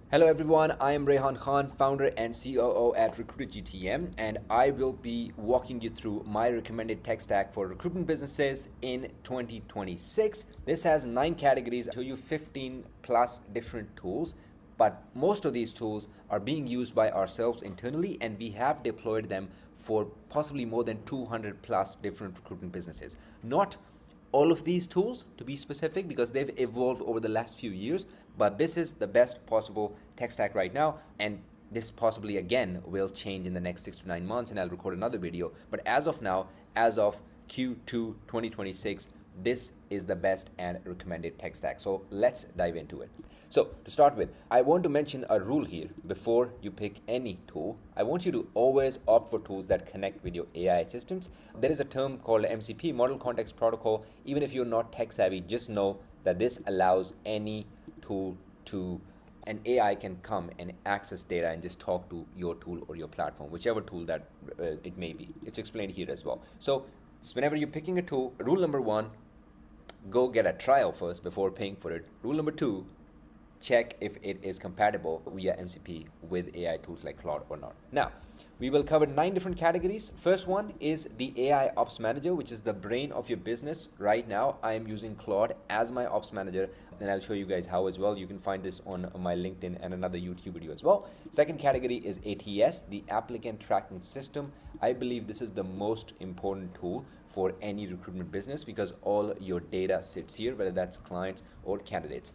Hello everyone, I am Rehan Khan, founder and COO at RecruiterGTM, and I will be walking you through my recommended tech stack for recruitment businesses in 2026. This has 9 categories. I'll show you 15 plus different tools, but most of these tools are being used by ourselves internally, and we have deployed them for possibly more than 200 plus different recruitment businesses. Not all of these tools, to be specific, because they've evolved over the last few years, but this is the best possible tech stack right now, and this possibly again will change in the next 6 to 9 months, and I'll record another video. But as of now, as of Q2 2026, this is the best and recommended tech stack. So let's dive into it. So to start with, I want to mention a rule here. Before you pick any tool, I want you to always opt for tools that connect with your AI assistants. There is a term called MCP, Model Context Protocol. Even if you're not tech savvy, just know that this allows any tool to, an AI can come and access data and just talk to your tool or your platform, whichever tool that it may be. It's explained here as well. So whenever you're picking a tool, rule number 1, go get a trial first before paying for it. Rule number 2, check if it is compatible via MCP with AI tools like Claude or not. Now, we will cover 9 different categories. First one is the AI Ops Manager, which is the brain of your business. Right now, I am using Claude as my Ops Manager, and I'll show you guys how as well. You can find this on my LinkedIn and another YouTube video as well. Second category is ATS, the Applicant Tracking System. I believe this is the most important tool for any recruitment business because all your data sits here, whether that's clients or candidates.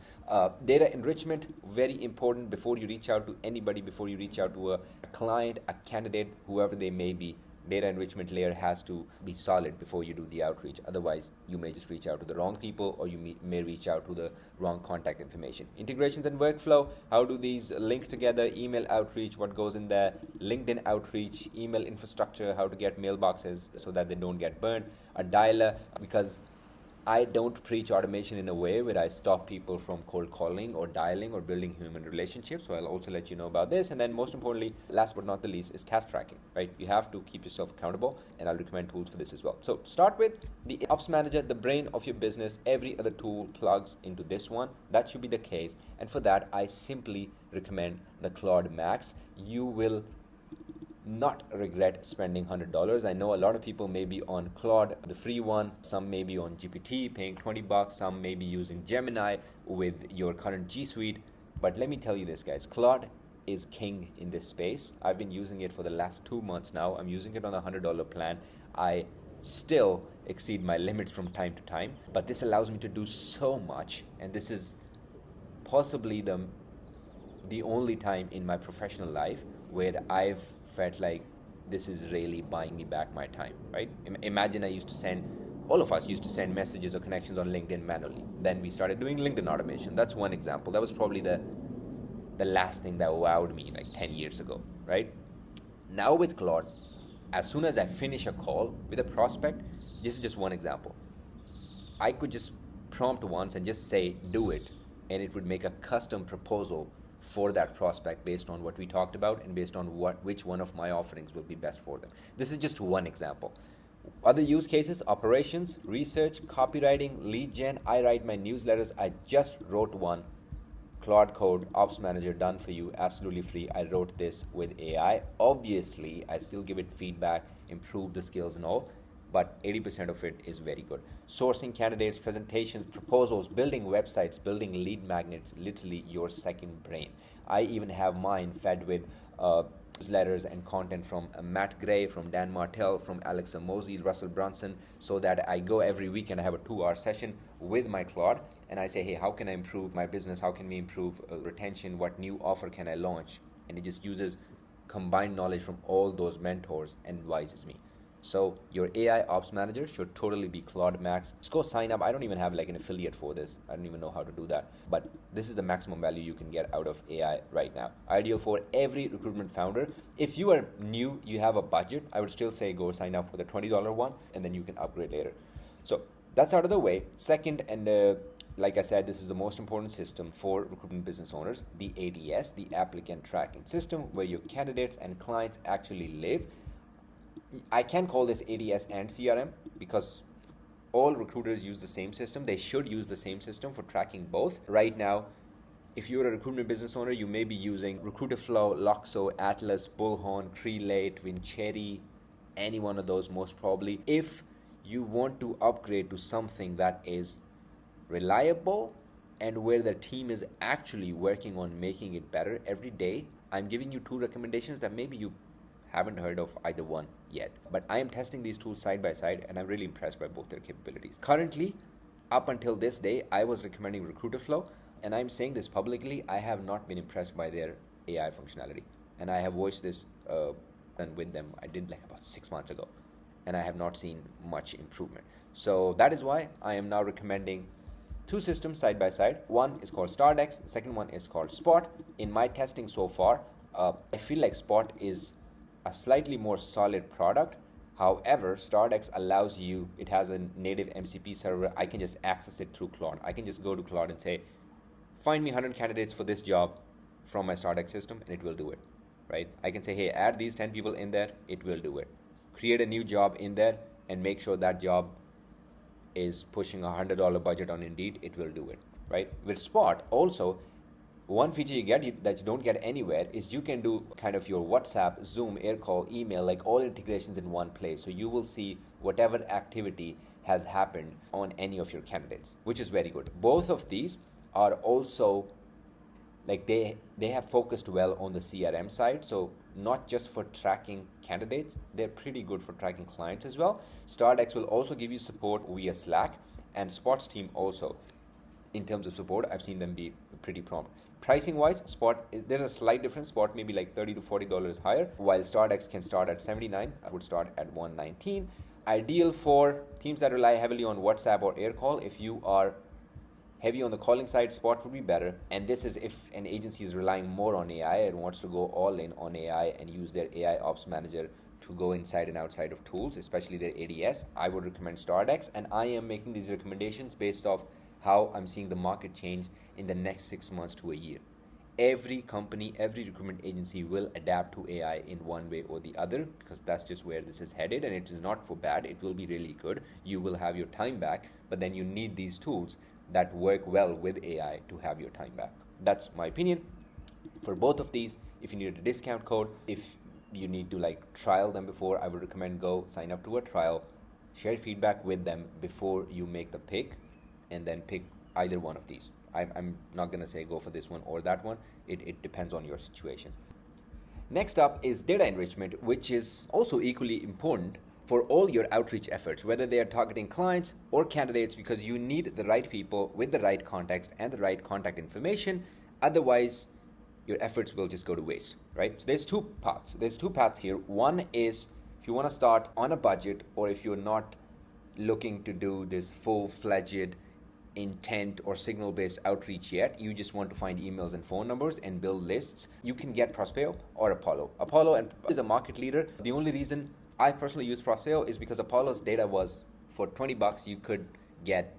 Data enrichment, very important before you reach out to anybody, before you reach out to a client, a candidate, whoever they may be. Data enrichment layer has to be solid before you do the outreach. Otherwise, you may just reach out to the wrong people, or you may reach out to the wrong contact information. Integrations and workflow, how do these link together? Email outreach, what goes in there? LinkedIn outreach, email infrastructure, how to get mailboxes so that they don't get burned. A dialer, because I don't preach automation in a way where I stop people from cold calling or dialing or building human relationships. So I'll also let you know about this. And then most importantly, last but not the least, is task tracking, right? You have to keep yourself accountable, and I'll recommend tools for this as well. So start with the Ops Manager, the brain of your business. Every other tool plugs into this one. That should be the case. And for that, I simply recommend the Claude Max. You will not regret spending $100. I know a lot of people may be on Claude, the free one. Some may be on GPT, paying $20. Some may be using Gemini with your current G Suite. But let me tell you this, guys. Claude is king in this space. I've been using it for the last 2 months now. I'm using it on a $100 plan. I still exceed my limits from time to time, but this allows me to do so much. And this is possibly the only time in my professional life where I've felt like this is really buying me back my time, right? Imagine all of us used to send messages or connections on LinkedIn manually. Then we started doing LinkedIn automation. That's one example. That was probably the last thing that wowed me like 10 years ago, right? Now with Claude, as soon as I finish a call with a prospect, this is just one example. I could just prompt once and just say, do it, and it would make a custom proposal for that prospect based on what we talked about and based on which one of my offerings will be best for them. This is just one example. Other use cases: operations, research, copywriting, lead gen. I write my newsletters. I just wrote one. Claude Code, Ops Manager, done for you, absolutely free. I wrote this with AI. Obviously, I still give it feedback, improve the skills and all, but 80% of it is very good. Sourcing candidates, presentations, proposals, building websites, building lead magnets, literally your second brain. I even have mine fed with newsletters and content from Matt Gray, from Dan Martell, from Alexa Mosey, Russell Brunson, so that I go every week and I have a 2-hour session with my Claude, and I say, hey, how can I improve my business? How can we improve retention? What new offer can I launch? And it just uses combined knowledge from all those mentors and advises me. So your AI Ops Manager should totally be Claude Max. Just go sign up. I don't even have like an affiliate for this. I don't even know how to do that. But this is the maximum value you can get out of AI right now. Ideal for every recruitment founder. If you are new, you have a budget, I would still say go sign up for the $20 one, and then you can upgrade later. So that's out of the way. Second, and like I said, this is the most important system for recruitment business owners, the ATS, the Applicant Tracking System, where your candidates and clients actually live. I can call this ATS and CRM because all recruiters use the same system. They should use the same system for tracking both. Right now, If you're a recruitment business owner, you may be using Recruiterflow, Loxo, Atlas, Bullhorn, Crelate, Vincherry, any one of those most probably. If you want to upgrade to something that is reliable and where the team is actually working on making it better every day, I'm giving you 2 recommendations that maybe you haven't heard of either one yet. But I am testing these tools side by side and I'm really impressed by both their capabilities. Currently, up until this day, I was recommending Recruiterflow, and I'm saying this publicly, I have not been impressed by their AI functionality. And I have voiced this with them, I did like about 6 months ago, and I have not seen much improvement. So that is why I am now recommending 2 systems side by side. One is called Stardex, the second one is called Spott. In my testing so far, I feel like Spott is a slightly more solid product. However, Stardex allows you, it has a native MCP server. I can just access it through Claude. I can just go to Claude and say, find me 100 candidates for this job from my Stardex system, and it will do it, right? I can say, hey, add these 10 people in there, it will do it. Create a new job in there and make sure that job is pushing a $100 budget on Indeed, it will do it, right? With Spott, also, one feature you get that you don't get anywhere is you can do kind of your WhatsApp, Zoom, Aircall, email, like all integrations in one place. So you will see whatever activity has happened on any of your candidates, which is very good. Both of these are also like they have focused well on the CRM side. So not just for tracking candidates, they're pretty good for tracking clients as well. Stardex will also give you support via Slack, and Spott's team also, in terms of support, I've seen them be pretty prompt. Pricing wise, Spott, there's a slight difference. Spott maybe like $30 to $40 higher, while Stardex can start at $79. I would start at $119. Ideal for teams that rely heavily on WhatsApp or Aircall. If you are heavy on the calling side, Spott would be better. And this is if an agency is relying more on AI and wants to go all in on AI and use their AI ops manager to go inside and outside of tools, especially their ADS. I would recommend Stardex, and I am making these recommendations based off how I'm seeing the market change in the next 6 months to a year. Every company, every recruitment agency will adapt to AI in one way or the other, because that's just where this is headed, and it is not for bad. It will be really good. You will have your time back, but then you need these tools that work well with AI to have your time back. That's my opinion. For both of these, if you need a discount code, if you need to like trial them before, I would recommend go sign up to a trial, share feedback with them before you make the pick, and then pick either one of these. I'm not going to say go for this one or that one. It depends on your situation. Next up is data enrichment, which is also equally important for all your outreach efforts, whether they are targeting clients or candidates, because you need the right people with the right context and the right contact information. Otherwise, your efforts will just go to waste, right? So there's 2 paths. There's 2 paths here. One is if you want to start on a budget, or if you're not looking to do this full-fledged intent or signal-based outreach yet, you just want to find emails and phone numbers and build lists, you can get Prospeo or Apollo. Apollo is a market leader. The only reason I personally use Prospeo is because Apollo's data was for $20, you could get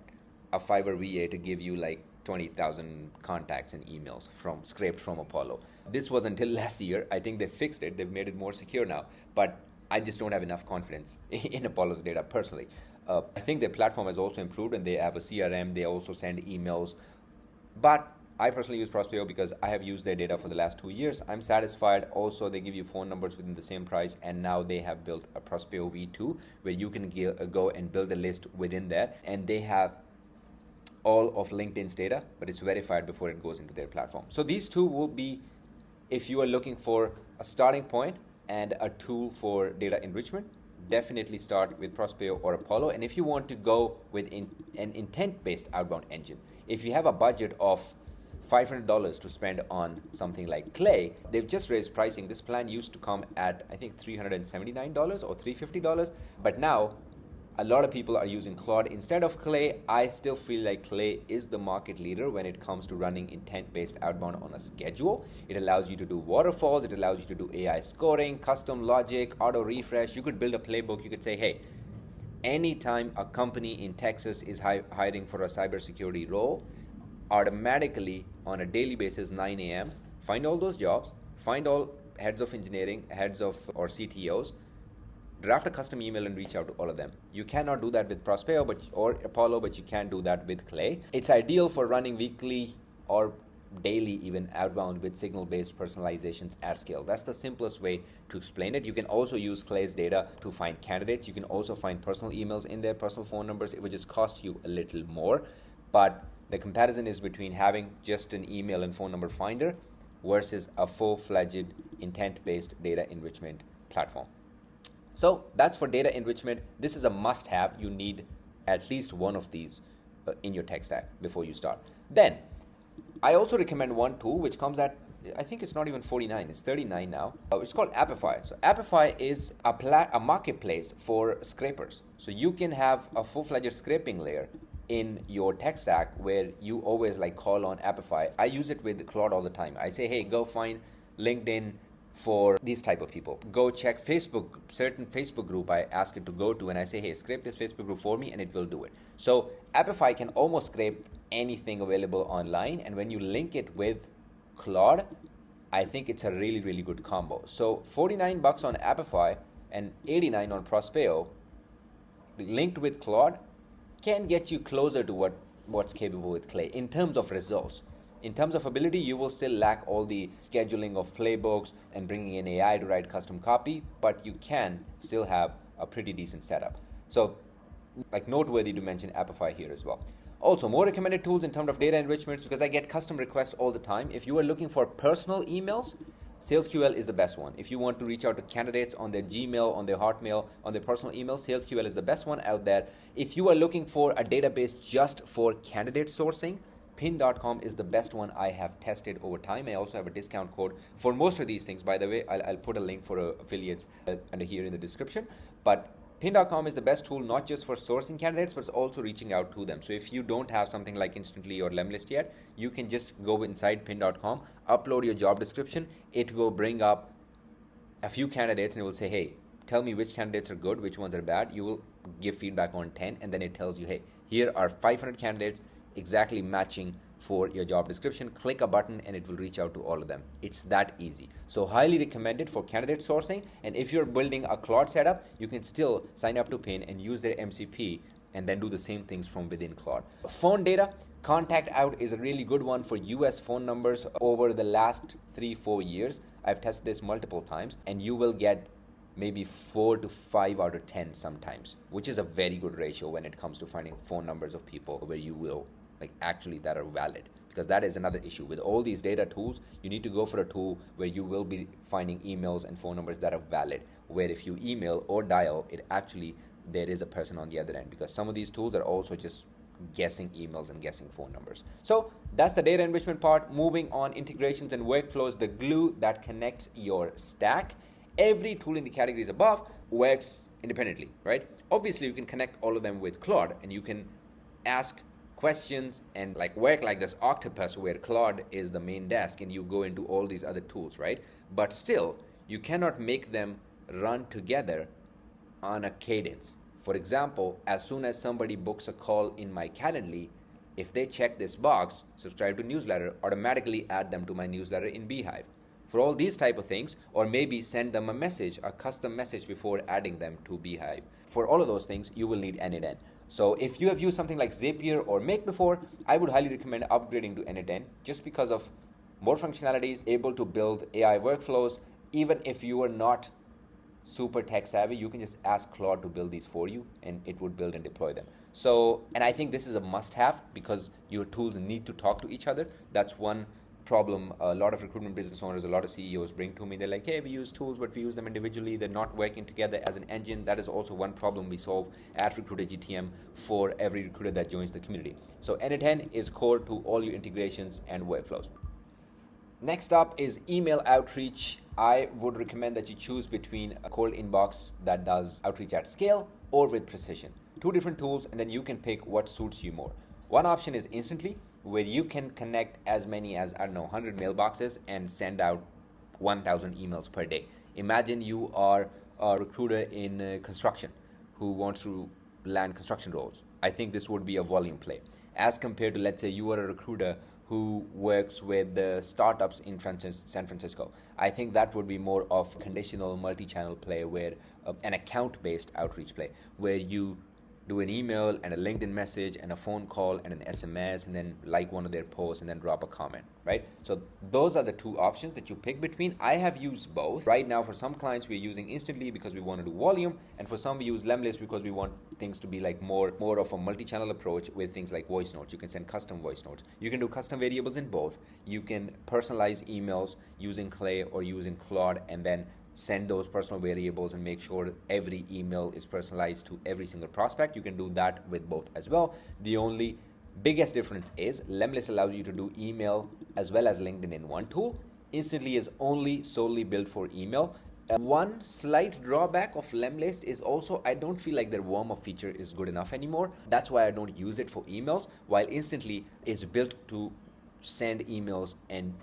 a Fiverr VA to give you like 20,000 contacts and emails scraped from Apollo. This was until last year. I think they fixed it. They've made it more secure now, but I just don't have enough confidence in Apollo's data personally. I think their platform has also improved, and they have a CRM. They also send emails. But I personally use Prospeo because I have used their data for the last 2 years. I'm satisfied. Also, they give you phone numbers within the same price, and now they have built a Prospeo V2 where you can go and build a list within there, and they have all of LinkedIn's data, but it's verified before it goes into their platform. So these 2 will be, if you are looking for a starting point and a tool for data enrichment, definitely start with Prospeo or Apollo. And if you want to go with an intent-based outbound engine, if you have a budget of $500 to spend on something like Clay, they've just raised pricing. This plan used to come at, I think, $379 or $350, but now a lot of people are using Claude instead of Clay. I still feel like Clay is the market leader when it comes to running intent-based outbound on a schedule. It allows you to do waterfalls. It allows you to do AI scoring, custom logic, auto refresh. You could build a playbook. You could say, hey, anytime a company in Texas is hiring for a cybersecurity role, automatically on a daily basis, 9 a.m., find all those jobs, find all heads of engineering, or CTOs, draft a custom email and reach out to all of them. You cannot do that with Prospeo or Apollo, but you can do that with Clay. It's ideal for running weekly or daily, even outbound, with signal-based personalizations at scale. That's the simplest way to explain it. You can also use Clay's data to find candidates. You can also find personal emails in there, personal phone numbers. It would just cost you a little more. But the comparison is between having just an email and phone number finder versus a full-fledged intent-based data enrichment platform. So that's for data enrichment. This is a must-have. You need at least one of these in your tech stack before you start. Then I also recommend one tool which comes at, I think it's not even 49, it's 39 now. It's called Apify. So Apify is a marketplace for scrapers. So you can have a full-fledged scraping layer in your tech stack where you always like call on Apify. I use it with Claude all the time. I say, hey, go find LinkedIn for these type of people. Go check Facebook, certain Facebook group I ask it to go to, and I say, hey, scrape this Facebook group for me, and it will do it. So Apify can almost scrape anything available online, and when you link it with Claude, I think it's a really, really good combo. So $49 on Apify and $89 on Prospeo, linked with Claude, can get you closer to what's capable with Clay in terms of results. In terms of ability, you will still lack all the scheduling of playbooks and bringing in AI to write custom copy, but you can still have a pretty decent setup. So, like, noteworthy to mention Apify here as well. Also, more recommended tools in terms of data enrichments, because I get custom requests all the time. If you are looking for personal emails, SalesQL is the best one. If you want to reach out to candidates on their Gmail, on their Hotmail, on their personal email, SalesQL is the best one out there. If you are looking for a database just for candidate sourcing, pin.com is the best one I have tested over time. I also have a discount code for most of these things. By the way, I'll put a link for affiliates under here in the description. But pin.com is the best tool, not just for sourcing candidates, but also reaching out to them. So if you don't have something like Instantly or Lemlist yet, you can just go inside pin.com, upload your job description. It will bring up a few candidates and it will say, hey, tell me which candidates are good, which ones are bad. You will give feedback on 10, and then it tells you, hey, here are 500 candidates exactly matching for your job description. Click a button and it will reach out to all of them. It's that easy. So highly recommended for candidate sourcing. And if you're building a Claude setup, you can still sign up to Pin and use their MCP and then do the same things from within Claude. Phone data, Contact Out is a really good one for US phone numbers. Over the last 3-4 years, I've tested this multiple times, and you will get maybe 4 to 5 out of 10 sometimes, which is a very good ratio when it comes to finding phone numbers of people where you will actually that are valid, because that is another issue with all these data tools. You need to go for a tool where you will be finding emails and phone numbers that are valid, where if you email or dial it, actually there is a person on the other end, because some of these tools are also just guessing emails and guessing phone numbers. So that's the data enrichment part. Moving on, integrations and workflows, the glue that connects your stack. Every tool in the categories above works independently, right? Obviously you can connect all of them with Claude, and you can ask questions and work like this octopus where Claude is the main desk and you go into all these other tools, right? But still, you cannot make them run together on a cadence. For example, as soon as somebody books a call in my Calendly, if they check this box, subscribe to newsletter, automatically add them to my newsletter in Beehive. For all these type of things, or maybe send them a message, a custom message before adding them to Beehive. For all of those things, you will need N8N. So if you have used something like Zapier or Make before, I would highly recommend upgrading to N8N just because of more functionalities, able to build AI workflows. Even if you are not super tech savvy, you can just ask Claude to build these for you and it would build and deploy them. So, and I think this is a must-have because your tools need to talk to each other. That's one problem a lot of recruitment business owners, a lot of CEOs bring to me. They're like, hey, we use tools, but we use them individually. They're not working together as an engine. That is also one problem we solve at RecruiterGTM for every recruiter that joins the community. So N8N is core to all your integrations and workflows. Next up is email outreach. I would recommend that you choose between a cold inbox that does outreach at scale or with precision. Two different tools, and then you can pick what suits you more. One option is Instantly, where you can connect as many as, 100 mailboxes and send out 1,000 emails per day. Imagine you are a recruiter in construction who wants to land construction roles. I think this would be a volume play. As compared to, let's say, you are a recruiter who works with the startups in San Francisco. I think that would be more of conditional multi-channel play, where an account-based outreach play, where you do an email and a LinkedIn message and a phone call and an SMS and then like one of their posts and then drop a comment, right? So those are the two options that you pick between. I have used both. Right now, for some clients, we're using Instantly because we want to do volume, and for some we use Lemlist because we want things to be like more of a multi-channel approach with things like voice notes. You can send custom voice notes. You can do custom variables in both. You can personalize emails using Clay or using Claude and then send those personal variables and make sure every email is personalized to every single prospect. You can do that with both as well. The only biggest difference is Lemlist allows you to do email as well as LinkedIn in one tool. Instantly is only solely built for email. One slight drawback of Lemlist is also I don't feel like their warm-up feature is good enough anymore. That's why I don't use it for emails, while Instantly is built to send emails, and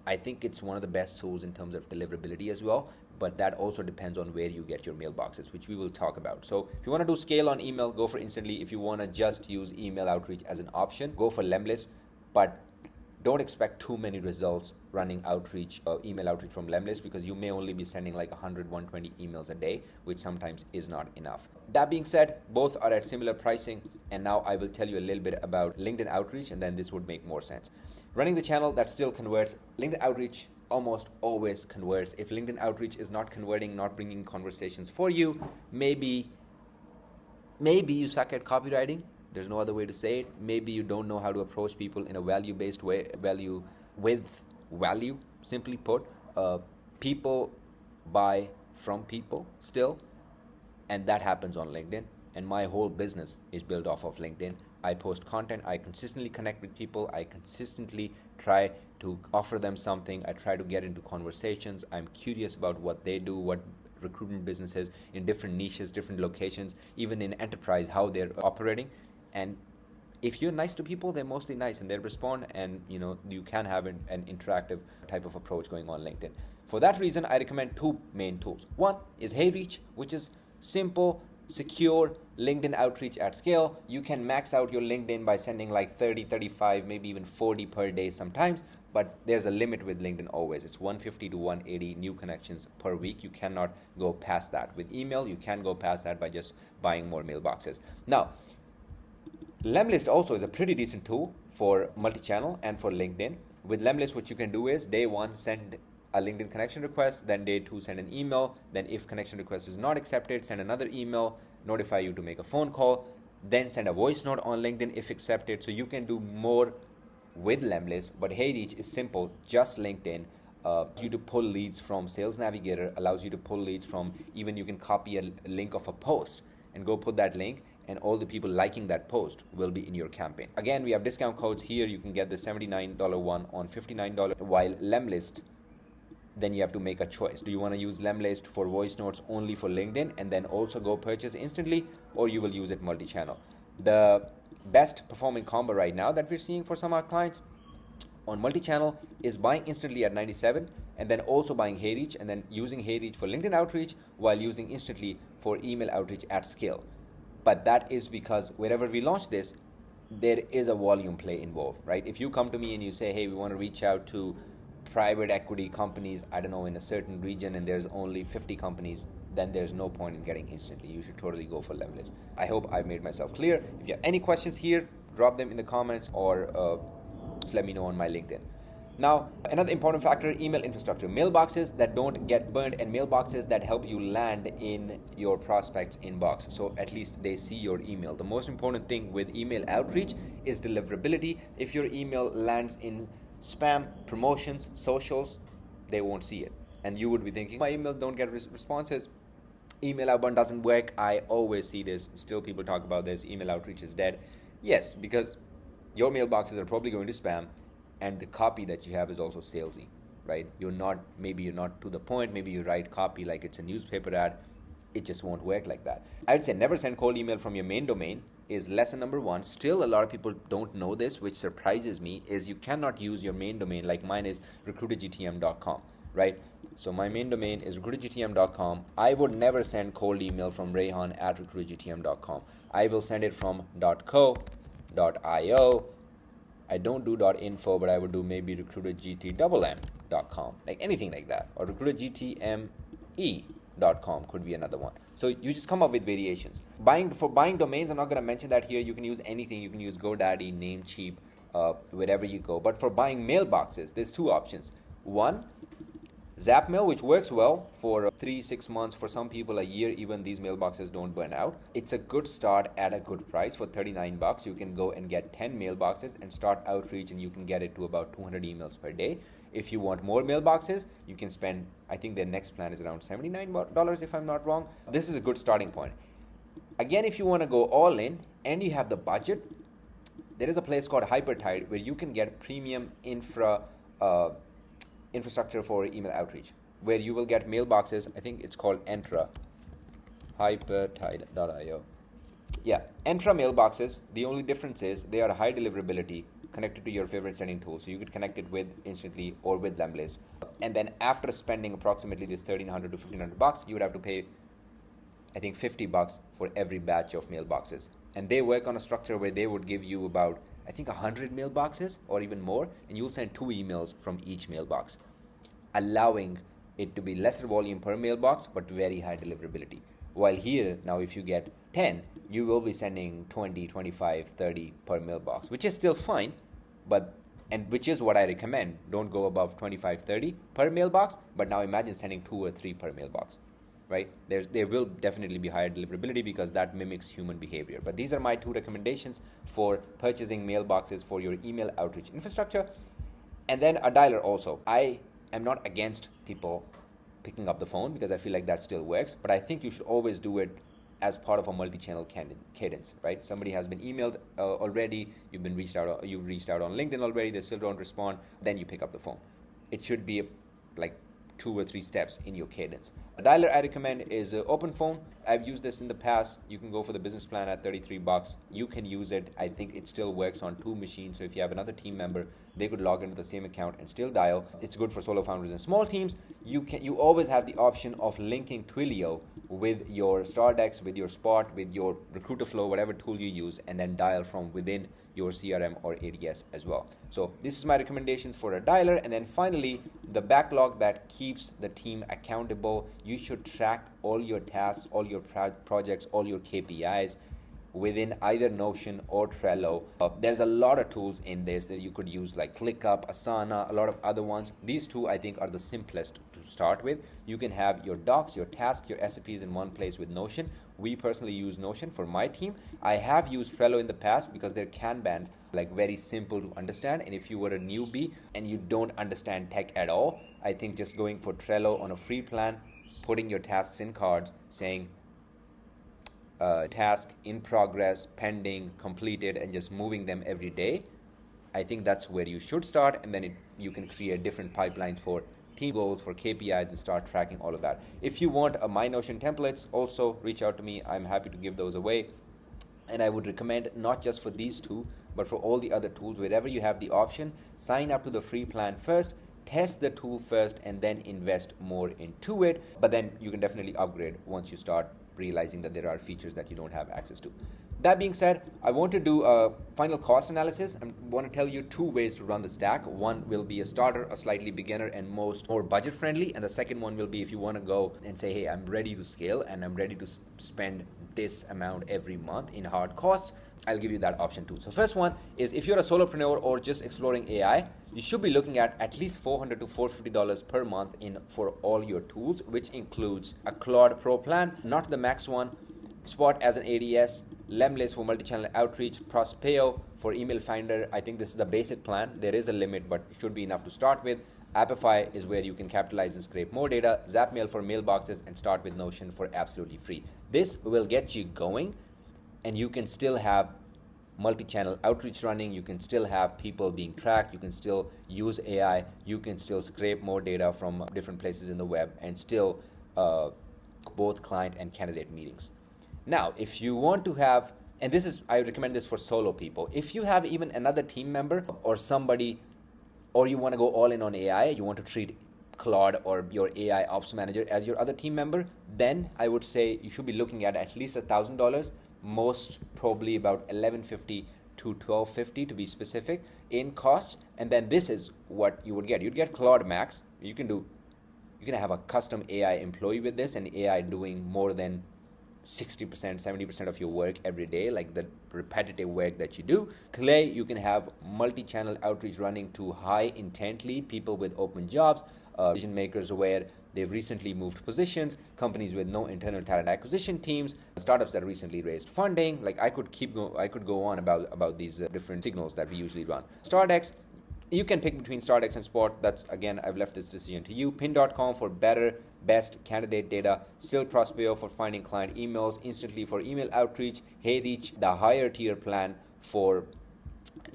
I think it's one of the best tools in terms of deliverability as well, but that also depends on where you get your mailboxes, which we will talk about. So if you want to do scale on email, go for Instantly. If you want to just use email outreach as an option, go for Lemlist, but don't expect too many results running outreach or email outreach from Lemlist, because you may only be sending like 100, 120 emails a day, which sometimes is not enough. That being said, both are at similar pricing, and now I will tell you a little bit about LinkedIn outreach, and then this would make more sense. Running the channel that still converts, LinkedIn outreach almost always converts. If LinkedIn outreach is not converting, not bringing conversations for you, maybe you suck at copywriting. There's no other way to say it. Maybe you don't know how to approach people in a value-based way, value with value. Simply put, people buy from people still, and that happens on LinkedIn. And my whole business is built off of LinkedIn. I post content, I consistently connect with people, I consistently try to offer them something, I try to get into conversations, I'm curious about what they do, what recruitment businesses in different niches, different locations, even in enterprise, how they're operating. And if you're nice to people, they're mostly nice and they respond, and you can have an interactive type of approach going on LinkedIn. For that reason, I recommend two main tools. One is HeyReach, which is simple, secure LinkedIn outreach at scale. You can max out your LinkedIn by sending like 30, 35, maybe even 40 per day sometimes, but there's a limit with LinkedIn always. It's 150 to 180 new connections per week. You cannot go past that. With email, you can go past that by just buying more mailboxes. Now, Lemlist also is a pretty decent tool for multi-channel and for LinkedIn. With Lemlist, what you can do is day one, send a LinkedIn connection request, then day two, send an email, then if connection request is not accepted, send another email, notify you to make a phone call, then send a voice note on LinkedIn if accepted. So you can do more with Lemlist, but HeyReach is simple, just LinkedIn. You to pull leads from Sales Navigator, allows you to pull leads from, even you can copy a link of a post and go put that link, and all the people liking that post will be in your campaign. Again, we have discount codes here. You can get the $79 one on $59, while Lemlist, then you have to make a choice. Do you want to use Lemlist for voice notes only for LinkedIn and then also go purchase Instantly, or you will use it multi-channel? The best performing combo right now that we're seeing for some of our clients on multi-channel is buying Instantly at $97 and then also buying HeyReach and then using HeyReach for LinkedIn outreach while using Instantly for email outreach at scale. But that is because wherever we launch this, there is a volume play involved, right? If you come to me and you say, hey, we want to reach out to private equity companies, I don't know, in a certain region, and there's only 50 companies, then there's no point in getting Instantly. You should totally go for Lemlist. I hope I've made myself clear. If you have any questions here, drop them in the comments or just let me know on my LinkedIn. Now, another important factor, email infrastructure. Mailboxes that don't get burned and mailboxes that help you land in your prospect's inbox. So at least they see your email. The most important thing with email outreach is deliverability. If your email lands in spam, promotions, socials, they won't see it. And you would be thinking, my email don't get responses. Email outbound doesn't work. I always see this. Still people talk about this. Email outreach is dead. Yes, because your mailboxes are probably going to spam, and the copy that you have is also salesy, right? Maybe you're not to the point. Maybe you write copy like it's a newspaper ad. It just won't work like that. I would say never send cold email from your main domain is lesson number one. Still, a lot of people don't know this, which surprises me, is you cannot use your main domain. Like mine is RecruiterGTM.com, right? So my main domain is RecruiterGTM.com. I would never send cold email from Rehan at RecruiterGTM.com. I will send it from .co, .io. I don't do .info, but I would do maybe RecruiterGTM.com, like anything like that, or RecruiterGTME. .com could be another one. So you just come up with variations. For buying domains, I'm not going to mention that here. You can use anything. You can use GoDaddy, Namecheap, wherever you go. But for buying mailboxes, there's two options. One, Zapmail, which works well for 3-6 months, for some people a year. Even these mailboxes don't burn out. It's a good start at a good price. For $39, you can go and get 10 mailboxes and start outreach, and you can get it to about 200 emails per day. If you want more mailboxes, you can spend, I think their next plan is around $79 if I'm not wrong. This is a good starting point. Again, if you want to go all in and you have the budget, there is a place called HyperTide where you can get premium infrastructure for email outreach, where you will get mailboxes. I think it's called Entra, hypertide.io. Yeah, Entra mailboxes. The only difference is they are high deliverability, connected to your favorite sending tool, so you could connect it with Instantly or with Lemlist. And then after spending approximately this $1,300 to $1,500, you would have to pay, I think, $50 for every batch of mailboxes. And they work on a structure where they would give you about, I think, 100 mailboxes or even more, and you'll send 2 emails from each mailbox, allowing it to be lesser volume per mailbox but very high deliverability. While here, now if you get 10, you will be sending 20, 25, 30 per mailbox, which is still fine, and which is what I recommend. Don't go above 25, 30 per mailbox, but now imagine sending 2 or 3 per mailbox, right? There will definitely be higher deliverability because that mimics human behavior. But these are my 2 recommendations for purchasing mailboxes for your email outreach infrastructure. And then a dialer also. I am not against people picking up the phone because I feel like that still works, but I think you should always do it as part of a multi-channel cadence, right? Somebody has been emailed already, you've reached out on LinkedIn already, they still don't respond, then you pick up the phone. It should be like 2 or 3 steps in your cadence. A dialer I recommend is OpenPhone. I've used this in the past. You can go for the business plan at $33. You can use it. I think it still works on 2 machines. So if you have another team member, they could log into the same account and still dial. It's good for solo founders and small teams. You always have the option of linking Twilio with your Stardex, with your Spott, with your Recruiter Flow, whatever tool you use, and then dial from within your CRM or ADS as well. So this is my recommendations for a dialer. And then finally, the backlog that keeps the team accountable. You should track all your tasks, all your projects, all your KPIs within either Notion or Trello. There's a lot of tools in this that you could use, like ClickUp, Asana, a lot of other ones. These 2 I think are the simplest to start with. You can have your docs, your tasks, your SOPs in one place with Notion. We personally use Notion for my team. I have used Trello in the past because their Kanbans like very simple to understand, and if you were a newbie and you don't understand tech at all, I think just going for Trello on a free plan, putting your tasks in cards, saying task in progress, pending, completed, and just moving them every day. I think that's where you should start, and then you can create different pipelines for team goals, for KPIs, and start tracking all of that. If you want my Notion templates, also reach out to me. I'm happy to give those away. And I would recommend not just for these 2, but for all the other tools, wherever you have the option, sign up to the free plan first, test the tool first, and then invest more into it. But then you can definitely upgrade once you start realizing that there are features that you don't have access to. That being said, I want to do a final cost analysis. I want to tell you 2 ways to run the stack. One will be a starter, a slightly beginner, and more budget friendly. And the second one will be if you want to go and say, hey, I'm ready to scale and I'm ready to spend this amount every month in hard costs. I'll give you that option too. So first one is if you're a solopreneur or just exploring AI, you should be looking at least $400 to $450 per month for all your tools, which includes a Claude Pro plan, not the max one, Spott as an ADS, Lemlist for multi-channel outreach, Prospeo for email finder. I think this is the basic plan. There is a limit, but it should be enough to start with. Apify is where you can capitalize and scrape more data, Zapmail for mailboxes, and start with Notion for absolutely free. This will get you going, and you can still have multi-channel outreach running, you can still have people being tracked, you can still use AI, you can still scrape more data from different places in the web, and still both client and candidate meetings. Now, if you want to have, and I recommend this for solo people, if you have even another team member or somebody, or you want to go all in on AI, you want to treat Claude or your AI ops manager as your other team member, then I would say you should be looking at least $1,000, most probably about $1,150 to $1,250 to be specific in cost. And then this is what you would get. You'd get Claude Max. You can do You can have a custom AI employee with this, and AI doing more than 60%, 70% of your work every day, like the repetitive work that you do. Clay, you can have multi-channel outreach running to high intent lead, people with open jobs, decision makers where they've recently moved positions, companies with no internal talent acquisition teams, startups that recently raised funding. Like I could go on about these different signals that we usually run. Stardex, you can pick between Stardex and Spott. That's, again, I've left this decision to you. Pin.com for better, best candidate data. Still Prospeo for finding client emails instantly for email outreach. HeyReach, the higher tier plan for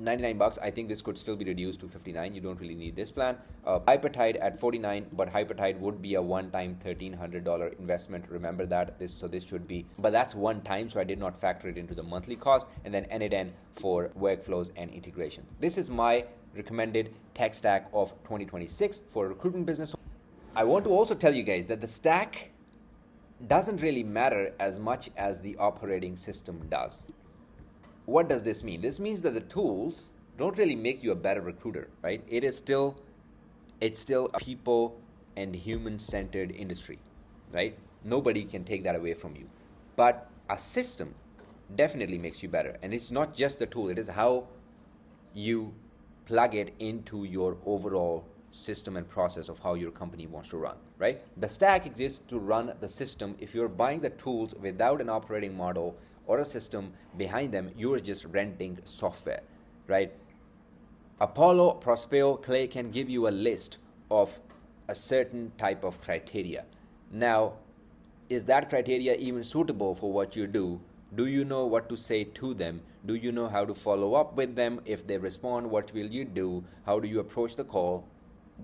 $99. I think this could still be reduced to $59. You don't really need this plan. HyperTide at $49, but HyperTide would be a one-time $1,300 investment. Remember that. This should be, but that's one time, so I did not factor it into the monthly cost. And then N8N for workflows and integrations. This is my recommended tech stack of 2026 for recruitment business. I want to also tell you guys that the stack doesn't really matter as much as the operating system does. What does this mean? This means that the tools don't really make you a better recruiter, right? It's still a people and human-centered industry, right? Nobody can take that away from you. But a system definitely makes you better. And it's not just the tool, it is how you plug it into your overall system and process of how your company wants to run, right? The stack exists to run the system. If you're buying the tools without an operating model or a system behind them, you're just renting software, right? Apollo, Prospeo, Clay can give you a list of a certain type of criteria. Now, is that criteria even suitable for what you do? Do you know what to say to them? Do you know how to follow up with them? If they respond, what will you do? How do you approach the call?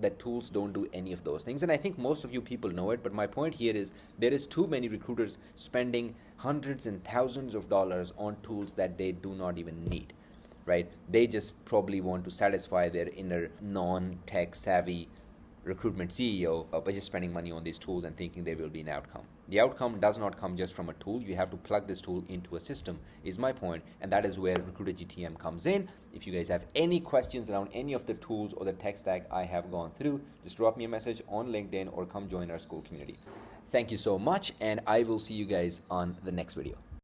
The tools don't do any of those things. And I think most of you people know it, but my point here is there is too many recruiters spending hundreds and thousands of dollars on tools that they do not even need, right? They just probably want to satisfy their inner non-tech savvy recruitment CEO by just spending money on these tools and thinking there will be an outcome. The outcome does not come just from a tool. You have to plug this tool into a system, is my point, and that is where RecruiterGTM comes in. If you guys have any questions around any of the tools or the tech stack I have gone through, just drop me a message on LinkedIn or come join our school community. Thank you so much, and I will see you guys on the next video.